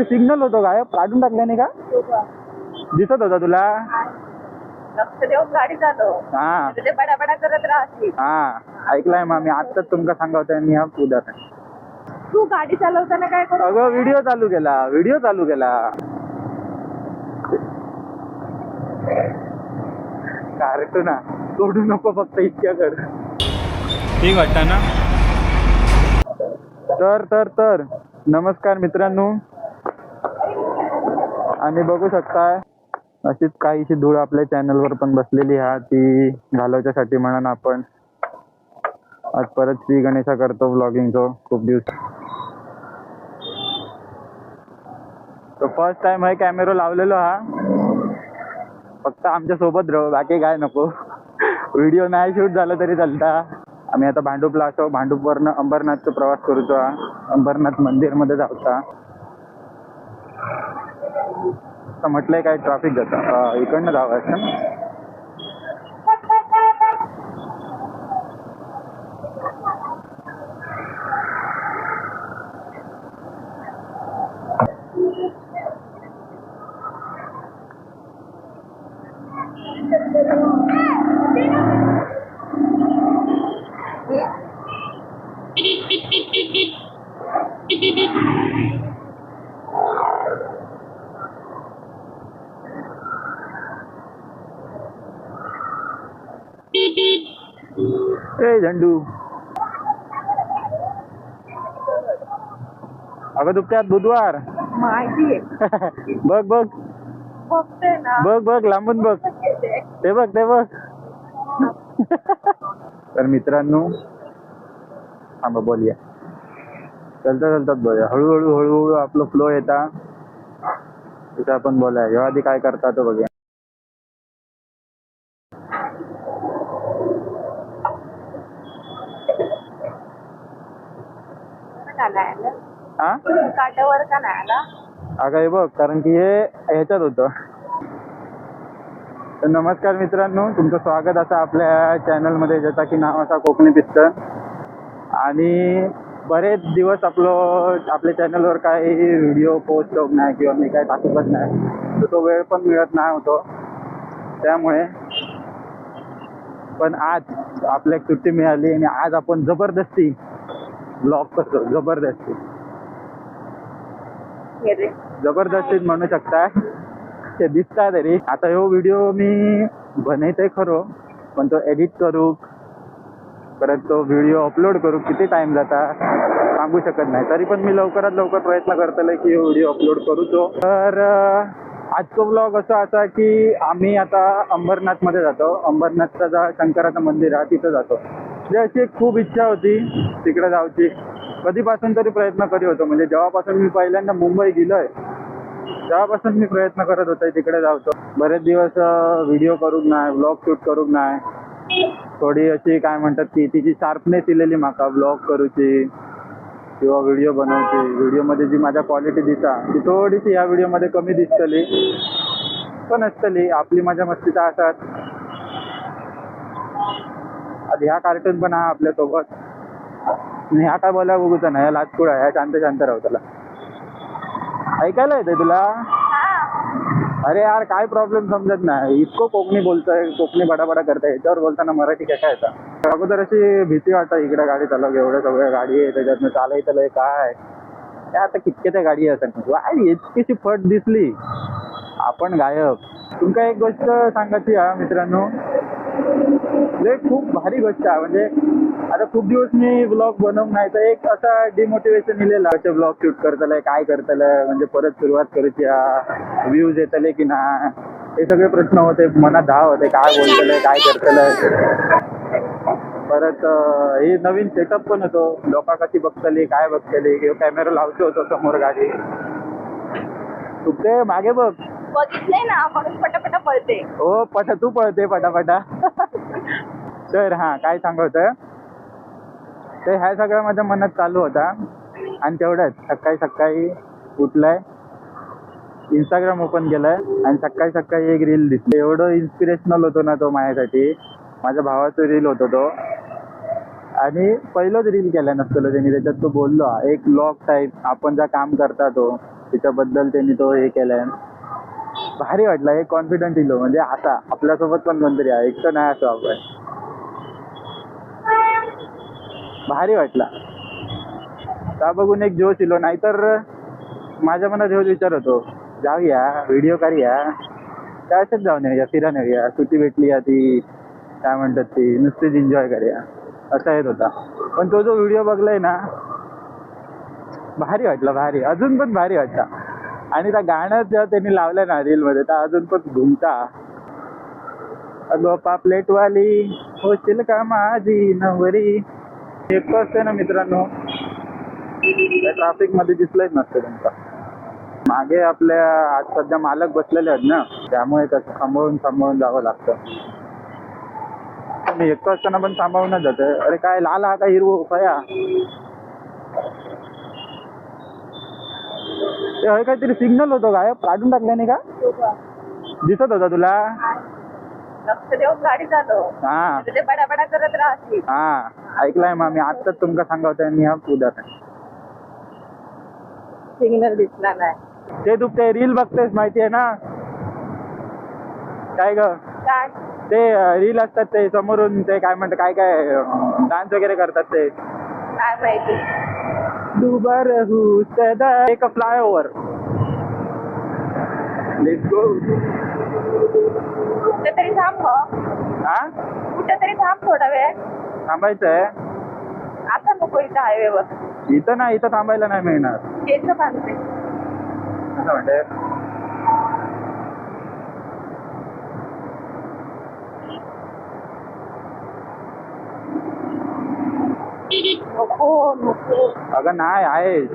Signal होतो गायब, काढून टाकल्याने का? दिसत होता तुला? लक्ष देऊन गाडी चालव. हा ते बडाबडा करत राहते. हा ऐकलाय मग मी आत्ताच तुमका सांगतोय मी हा उदाहरण. तू गाडी चालवताना काय करू? अगं व्हिडिओ चालू केला. कार्टून ना सोडू नको फक्त इतक्या कर. ठीक वाटतं ना? तर नमस्कार मित्रांनो, आणि बघू शकताय अशीच काहीशी धूळ आपल्या चॅनलवर पण बसलेली आहे. ती घालवण्यासाठी म्हणून आपण आज परत श्री गणेशा करतो व्लॉगिंगचं खूप दिवस. तो फर्स्ट टाइम आहे कॅमेरा लावलेलो हा. फक्त आमच्या सोबत राहू, बाकी काय नको. व्हिडिओ नाही शूट झालं तरी चालता. आम्ही आता भांडूपला असो, भांडूपवरनं अंबरनाथचा प्रवास करूचो. अंबरनाथ मंदिरमध्ये जाऊचा. तर म्हटलंय काय ट्रॅफिक जातं, इकडनं जावं असं. ए झंडू, अगं दुपट्यात बुधवार. माहितीये. बघ बघते ना. बघ लांबून बघ. ते बघ. तर मित्रांनो थांबा बोलूया. चलतात बोलूया. हळूहळू आपलं फ्लो येता तिथं आपण बोलाय. ह्या आधी काय करता तो बघूया. हा काटावर का नाही आला? अगं हे बघ, कारण की हे ह्याच्यात होतं. तर नमस्कार मित्रांनो, तुमचं स्वागत असं आपल्या चॅनलमध्ये, ज्याचा की नाव असा कोकणी पिस्टन. आणि बरेच दिवस आपल्या चॅनलवर काही व्हिडिओ पोस्ट होत नाही किंवा मी काय टाकत नाही, तर तो वेळ पण मिळत नाही होतो. त्यामुळे पण आज आपल्या सुट्टी मिळाली आणि आज आपण जबरदस्ती ब्लॉग करतो. जबरदस्तीत म्हणू शकता. ते दिसता तरी आता ह्यो व्हिडिओ मी बनवतोय खरो, पण तो एडिट करू परत तो व्हिडिओ अपलोड करू किती टाइम जाता सांगू शकत नाही. तरी पण मी लवकरात लवकर प्रयत्न करतोय की व्हिडिओ अपलोड करूचो. तर आजचा ब्लॉग असा की आम्ही आता अंबरनाथमध्ये जातो. अंबरनाथचा जो शंकराचं मंदिर आहे तिथं जातो. म्हणजे अशी एक खूप इच्छा होती तिकडे जायची. कधीपासून तरी प्रयत्न करी होतो. म्हणजे जेव्हापासून मी पहिल्यांदा मुंबई गेलोय तेव्हापासून मी प्रयत्न करत होतो तिकडे जाऊतो. बरेच दिवस व्हिडिओ करूक नाही, ब्लॉग शूट करूक नाही. थोडी अशी काय म्हणतात की तिची शार्पनेस दिलेली माका ब्लॉग करूची किंवा व्हिडिओ बनवची. व्हिडिओमध्ये जी माझ्या क्वालिटी दिसता ती थोडीशी या व्हिडिओमध्ये कमी दिसतली, पण असतली आपली मजा मस्तीचा असाच. आधी ह्या कार्टून पण हा आपल्यासोबत. ह्या काय बोला बघूचा नाही, लाजकुड आहे, शांत राहू. त्याला ऐकायला येतंय तुला? अरे यार काय प्रॉब्लेम समजत नाही. इतकं कोकणी बोलतोय, कोकणी बडाबडा करताय, याच्यावर बोलताना मराठी कशा येतात. अगोदर अशी भीती वाटत इकडे गाडी चालव, एवढ्या सगळ्या गाडी आहे त्याच्यातनं चालायचं काय. आता कितके त्या गाडी असतात, इतकीशी फट दिसली आपण गायब. तुमका एक गोष्ट सांगायची हा मित्रांनो, खूप भारी गोष्ट आहे. म्हणजे आता खूप दिवस मी ब्लॉग बनवून नाही, तर एक असा डिमोटिवेशन इलेला ब्लॉग शूट करतलंय, काय करतलंय, म्हणजे परत सुरुवात करायची, व्ह्यूज येतले की नाही, हे सगळे प्रश्न होते मनात. धाव होते काय बोलतलंय, काय करतलंय. परत हे नवीन सेटअप पण होतो. लोका कशी बघतली, काय बघतली, किंवा कॅमेरा लावतो होतो समोर गाडी. तुमचे मागे बघ. बघितले ना म्हणून पटापटा पळते. हो तू पळते पटापटा. तर हा काय सांगतोय ते ह्या सगळं माझ्या मनात चालू होता. आणि तेवढ्याच सकाळी उठलाय, इंस्टाग्राम ओपन केलाय आणि सकाळी एक रील दिसली. एवढं इन्स्पिरेशनल होतो ना तो माझ्यासाठी. माझ्या भावाचं रील होतो तो, आणि पहिलंच रील केला नसतं त्यांनी. त्याच्यात तो बोललो एक ब्लॉग टाईप आपण ज्या काम करता तो तिच्याबद्दल त्यांनी तो हे केलाय. भारी वाटला, एक कॉन्फिडंट दिलो म्हणजे आता आपल्यासोबत पण कोणतरी आहे, एकटं नाही असं आपण. भारी वाटला का बघून एक जोश इलो. नाहीतर माझ्या मनात हेच विचार होतो, जाऊया व्हिडिओ करूया काय असंच जाऊन येऊया, फिरायला येऊया, सुट्टी भेटली या ती काय म्हणतात ती नुसतीच एन्जॉय करूया असा येत होता. पण तो जो व्हिडिओ बघलाय ना भारी वाटला, भारी, अजून पण भारी वाटला. आणि त्या गाणं जेव्हा त्यांनी लावलं ना रील मध्ये तर अजून पण घुमता. अगो पापलेटवाली होशील का माझी नवरी. एकटं असते ना मित्रांनो, ट्रॅफिक मध्ये दिसलंच नसतं तुमचा. मागे आपल्या आज सध्या मालक बसलेले आहेत ना, त्यामुळे कसं सांभाळून जावं लागतं. मी एकटं असताना पण सांभाळूनच जातं. अरे काय लाल हा का हिरवो फया, ते काहीतरी सिग्नल होतो गायब, काढून टाकल्याने का दिसत होता तुला? लक्ष देऊन गाडी चालव. हा ते बडाबडा करत राहते. हा ऐकलाय मग मी आत्ताच तुमका सांगवतोय मी. हा उदाहरण सिग्नल दिसला नाही. ते तू ते रील बघतेस माहिती आहे ना काय ग? काय ते रील असतात ते समोरून ते काय म्हणतात काय काय डान्स वगैरे करतात ते काय माहिती. दुबार सदा एक फ्लायओव्हर. Let's go. कुठेतरी थांब. हा कुठेतरी थांब थोडा वेळ. थांबायचंय आता नको इथं हायवेवर. इथं ना, इथं थांबायला नाही मिळणार. केस बांधते. असं म्हणते नको नको. अगं नाही आहे,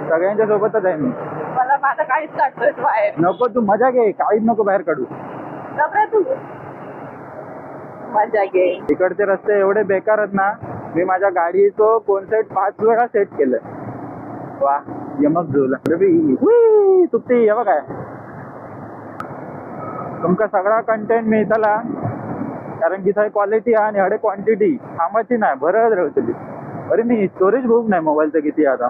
सगळ्यांच्या सोबतच आहे मी. मला माझं काहीच काढतोय बाहेर. नको तू मजा घे, काहीच नको बाहेर काढू. जबरा तू मजा घे. इकडचे रस्ते एवढे बेकार आहेत ना, मी माझ्या गाडीचं कोण सेट 5 वेळा सेट केलं. वा यमक झोला सुट्टी हे बघ काय तुमका सगळा कंटेंट मिळतला, कारण की थंय क्वालिटी आणि हडे क्वांटिटी थांबाची नाही, भरत राहतली. अरे मी स्टोरेज खूप नाही मोबाईलचं किती आता.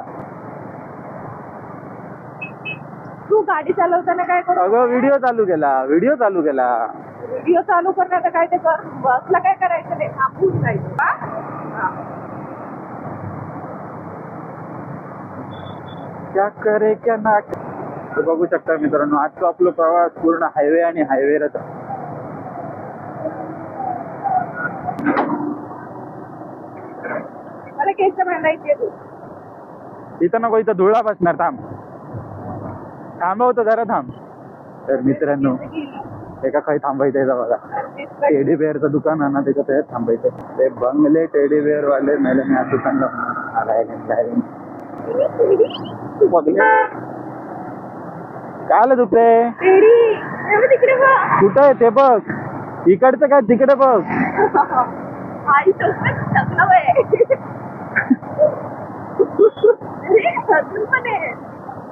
तू गाडी चालवताना काय करू? अगं व्हिडिओ चालू केला. व्हिडिओ चालू करणार काय ते कर. बसला काय करायचं नाही, थांबून जायचं. क्या करे क्या ना. बघू शकता मित्रांनो, आजचा आपला प्रवास पूर्ण हायवे आणि हायवेवरच. मला केस बांधायचे तू. इथं नको, इथं धुळा बसणार. थांबवतो जरा थांब. तर मित्रांनो एका काही थांबायचंय बघा, टेडी बेअरचं दुकान आहे ना, त्याच्यात थांबायचं. ते बंगले टेडी बेअर वाले मेले मी आज दुकानला काय आलं तुपे तिकडे बघ. कुठं आहे ते बघ. इकडचं काय तिकडे बघ. आई सगळं आहे. अजून पण आहे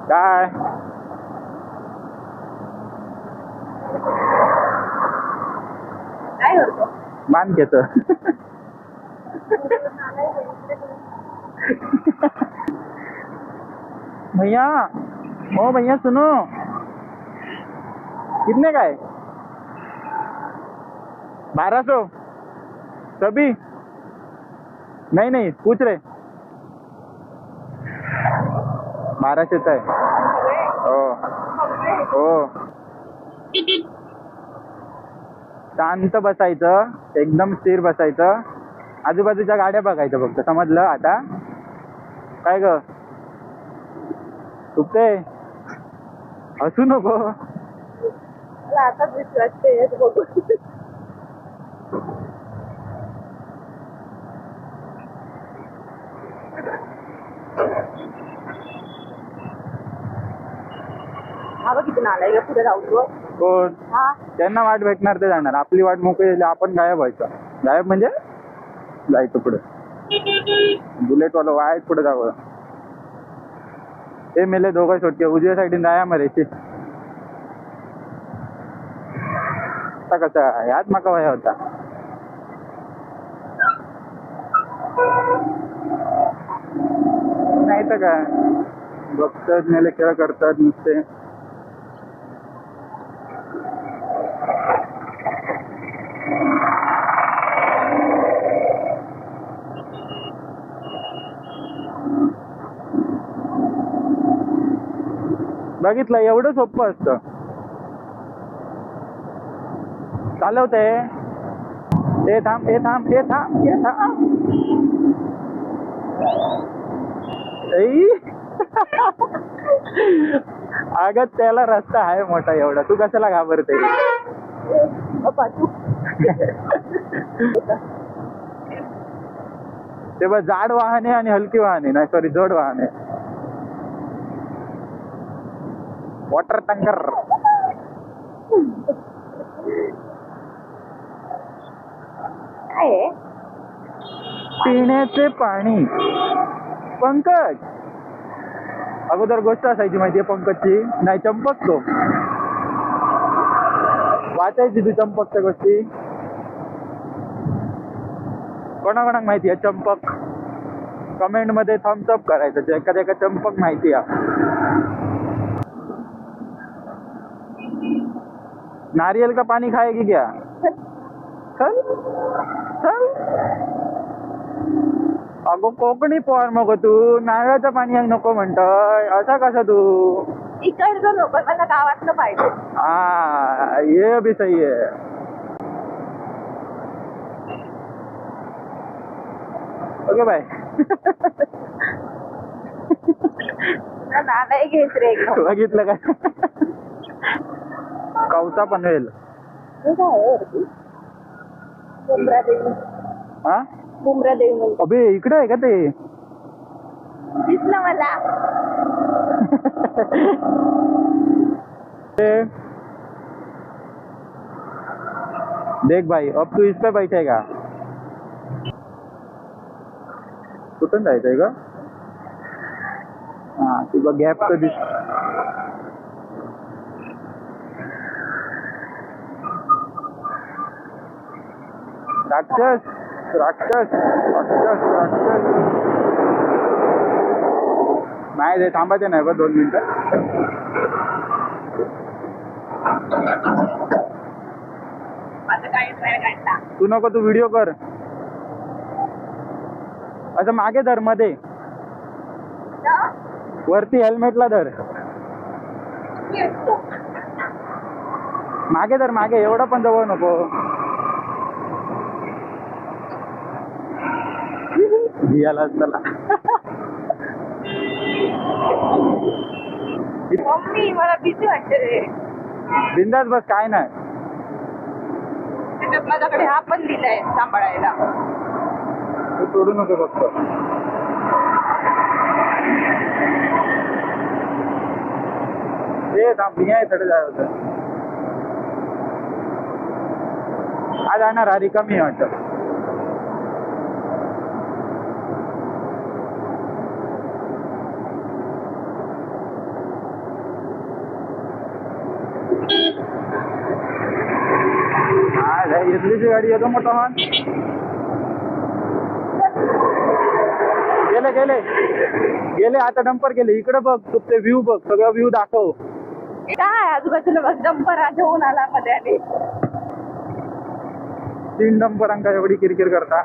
काय काय होतं मान घेत. भैया ओ भैया सुनो, कितने का है? 1200 सभी? नहीं नहीं पूछ रहे. 1200 आहे. हो हो. शांत बसायचं, एकदम स्थिर बसायचं, आजूबाजूच्या गाड्या बघायचं फक्त. समजलं आता काय ग? तुपते हसू नको. मला आता विश्वास बघू. हा बघ किती नाला आहे पुढे राहू. कोण? त्यांना वाट भेटणार ते जाणार, आपली वाट मोकळी झाली आपण गायब व्हायचं. गायब म्हणजे जायचं पुढे. बुलेट वाला वाय पुढे जावं. ते मेले दोघं छोटे उजव्या साईडून जाया मरेची. आता कसा याच माका वया होता. नाही तर काय बघतात मेले खेळ करतात नुसते. बघितलं एवढं सोपं असतं. चालवते ए थांब ए थांब ए थांब ए थांब अगं त्याला रस्ता आहे मोठा एवढा, तू कशाला घाबरते? ते बघ जाड वाहने आणि हलकी वाहने, नाही सॉरी जड वाहने. Water tanker. काय पिण्याचे पाणी. पंकज अगोदर गोष्ट असायची माहितीये पंकजची, नाही चंपक, तो वाचायची ती चंपकच्या गोष्टी. कोणाकोणाक माहिती आहे चंपक? कमेंट मध्ये थम्स अप करायचं एखाद्या चंपक माहिती आहे. नारियल का पानी खाएगी क्या? चल चल. अगो कोकणी पोर मग तू नारळाचं पाणी नको म्हणतोय, असा कसा तू? इकडचं नको, मला गावातलं पाहिजे. हा ये भी सही आहे. Okay bye. नालाय घेत रे. बघितलं काय? कवचा पनवेल. हा मुंब्रा देवी अबे इकडे आहे का ते? दिसलं मला. देख भाई अब तू इस पे बैठेगा. कुठून जायचंय का? हा तुझा गॅप कधी? राक्षस राक्षस राक्षस राक्षस. नाही रे थांबायचे नाही बघ 2 मिनिटं. तू नको, तू व्हिडिओ कर. असं मागे धर, मध्ये वरती हेल्मेटला धर. मागे धर, मागे, एवढा पण जवळ नको. भियाला चला. मम्मी मला भीती वाटते रे. बिंदास बस, काय नाही. त्याच्यात माझ्याकडे हा पण दिलाय सांभाळायला. तू सोडू नको फक्त. ए थांब, भिया कडे जाय होतं. आज जाणार हा रिकामी वाटत. घेतलीची गाडी येतो मोठा मान. गेले गेले गेले आता डंपर गेले. इकडे बघ, तू ते व्ह्यू बघ, सगळं व्ह्यू दाखव. काय आजूबाजूला बघ, डंपर घेऊन आला मध्ये आले. 3 डंपरांका एवढी किरकिर करता.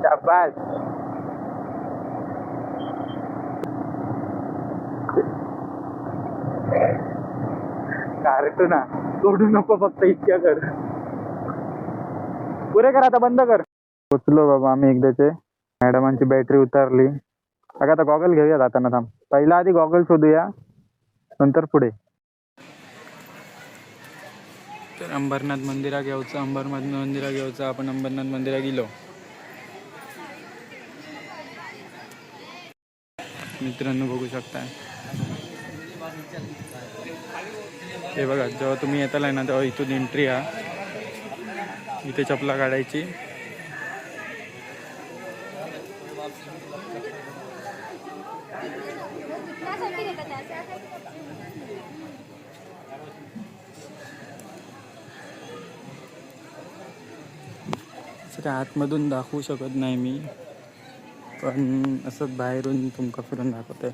शाबास. कार्टून सोडू नको, फक्त इतक्या कर. पुरे कर आता, बंद कर. पोचलो बाबा आम्ही एकदाचे. मॅडमांची बॅटरी उतारली. अगं आता गॉगल घेऊया जाताना. थांब, पहिला आधी गॉगल शोधूया, नंतर पुढे. तर अंबरनाथ मंदिरा घेऊचं. आपण अंबरनाथ मंदिरा गेलो. मित्रांनो बघू शकता, हे बघा, जेव्हा तुम्ही येताल ना तेव्हा इथून एंट्री आहे. इथे चपला काढायची. काय आतमधून दाखवू शकत नाही मी, पण असंच बाहेरून तुमका फिरून दाखवतोय.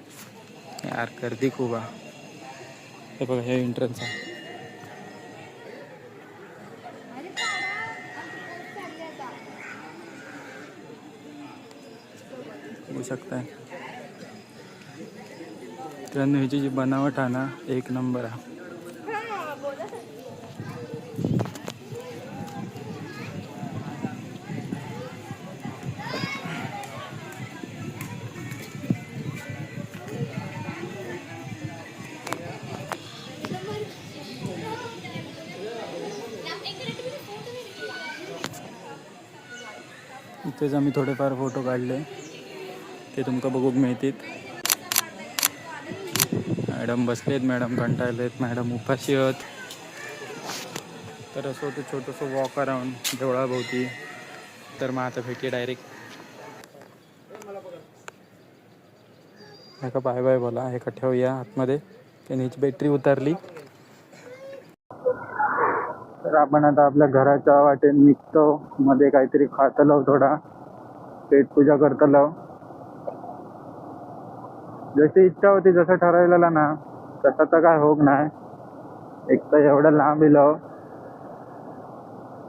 यार गर्दी खूप आहे. हे बघा, हे एंट्रन्स आहे. बघू शकताय मित्रांनो, ह्याची जी बनावट आहे ना, एक नंबर आहे. इथेच आम्ही थोडेफार फोटो काढले, ते तुमका बघूक मिळतील. मॅडम बसलेत, मॅडम कंटाळलेत, मॅडम उपाशी आहेत. तर असं होतं छोटंसं वॉक अराउंड देवळाभोवती. तर मग आता भेटी डायरेक्ट. नका बाय बाय बोला, हे का ठेवूया आतमध्ये, त्याने हिची बॅटरी उतरली. तर आपण आता आपल्या घराच्या वाटेने निघतो. मध्ये काहीतरी खातलो, थोडा पेटपूजा करतलो. जशी इच्छा होती, जसं ठरवलेलं ना, तसं तर काय होत नाही. एक तर एवढं लांब इलो.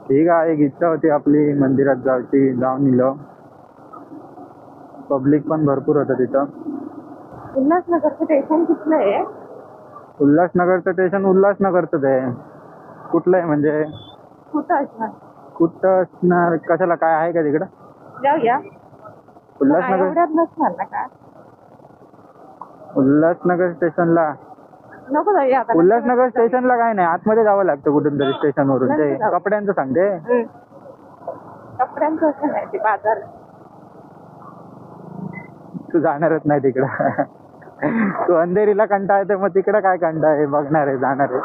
ठीक आहे, एक इच्छा होती आपली मंदिरात जायची, जाऊन इलो. पब्लिक पण भरपूर होतं तिथं. उल्हासनगरचं स्टेशन कुठलं आहे? उल्हासनगरचं स्टेशन उल्हासनगरचंच आहे. कुठलं आहे म्हणजे? कुठं असणार? कुठं असणार? कशाला, काय आहे का तिकडं? जाऊया. उल्हासनगर, एवढ्यात नसणार ना का? उल्हासनगर स्टेशनला नको जाऊया आता. उल्हासनगर स्टेशनला काय नाही, आतमध्ये जावं लागतं कुठून तरी स्टेशनवरून. ते कपड्यांचं सांगते. कपड्यांचं असं नाही, ते बाजार. तू जाणारच नाही तिकडं. तू अंधेरीला कंटाळते, मग तिकडं काय कंटाळ आहे, बघणार आहे, जाणार आहे.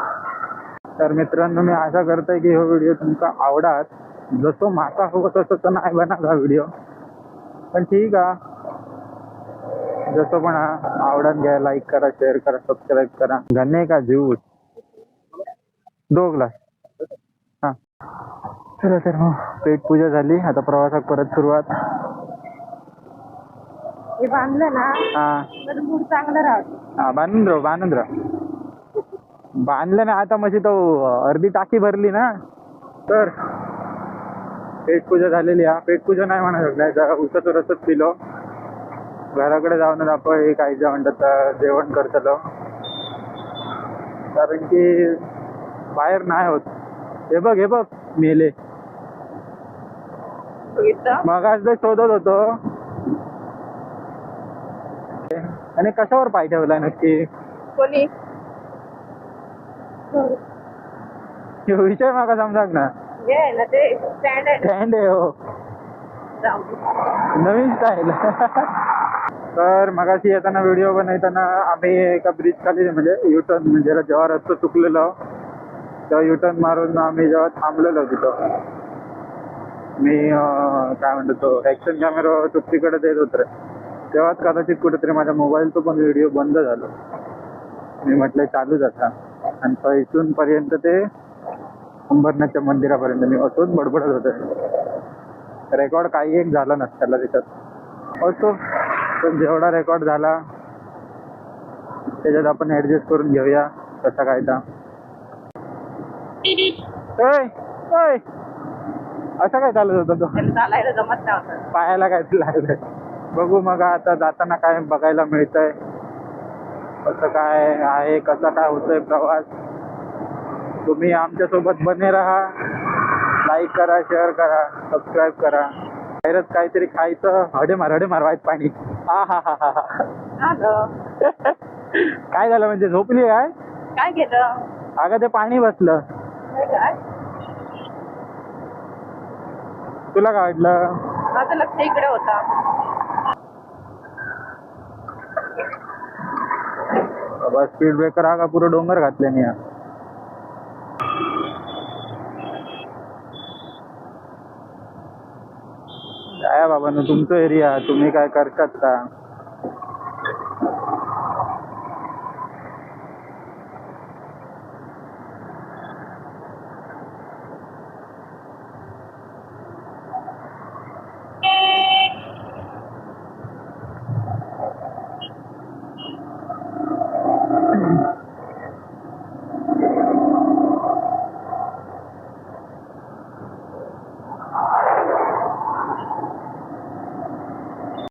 तर मित्रांनो, मी आशा करतोय की हा व्हिडिओ तुमचा आवडात. जसं मासा होत तसं तर नाही बनवला व्हिडिओ, पण ठीक आहे. जसं पण आवडत घ्या, लाईक करा, शेअर करा, सबस्क्राईब करा. गन्ने का ज्यूस 2 ग्लास. हां, चला तर मग पेटपूजा झाली. आता प्रवासात परत सुरुवात. हे बांधलं ना, हां तर मूड चांगलं राहतो. हां, बांधून राहू, बांधून राहू. बांधलं ना आता, म्हणजे तो अर्धी टाकी भरली ना. तर पेटपूजा झालेली आहे. पेटपूजा नाही म्हणा शकणार, जरा उसाचं रसच पिलो. घराकडे जाऊन आपण हे काय जे म्हणतात जेवण करतलो, कारण की बाहेर नाही होत. हे बघ, हे बघ, मेले. मग आज ते शोधत होतो. आणि कशावर पाय ठेवला नक्की? कोणी? विषय माका समजाक ना. हे ना ते स्टँड आहे. स्टँड आहे हो, नवीन स्टाईल. तर मगाशी येताना व्हिडिओ बनवताना आम्ही एका ब्रिज खाली, म्हणजे युटर्न, म्हणजे जेव्हा रस्ता चुकलेलो तेव्हा युटर्न मारून आम्ही जेव्हा थांबलेलो तिथं, मी काय म्हणतो तो ॲक्शन कॅमेरा चुकीकडे देत होतो, तेव्हाच कदाचित कुठेतरी माझ्या मोबाईलचं पण व्हिडिओ बंद झालं. मी म्हटलं चालूच आता. आणि पैसून पर्यंत ते अंबरनाथच्या मंदिरापर्यंत मी असंच बडबडत होतं. रेकॉर्ड काही एक झाला नसताला त्याच्यात असो, पण जेवढा रेकॉर्ड झाला त्याच्यात आपण ऍडजस्ट करून घेऊया. कसा काय तर असं काय चालत होतं तो? चालायला जमत नव्हतं, पायाला काय लागलं. बघू मग आता जाताना काय बघायला मिळतंय, कसं काय आहे, कसा काय होतोय प्रवास. तुम्ही आमच्यासोबत बने राहा. लाईक करा, शेअर करा, सबस्क्राईब करा. बाहेरच काहीतरी खायचं. हडे मार वाईट पाणी. हा हा हा हा हा. काय झालं म्हणजे झोपली काय? काय केलं? अगं ते पाणी बसलं. काय? तुला काय वाटलं? माझं लक्ष इकडे होता. बाबा स्पीड ब्रेकर हा का पुरं डोंगर घातल्याने. बाबांनो तुमचं एरिया तुम्ही काय करतात का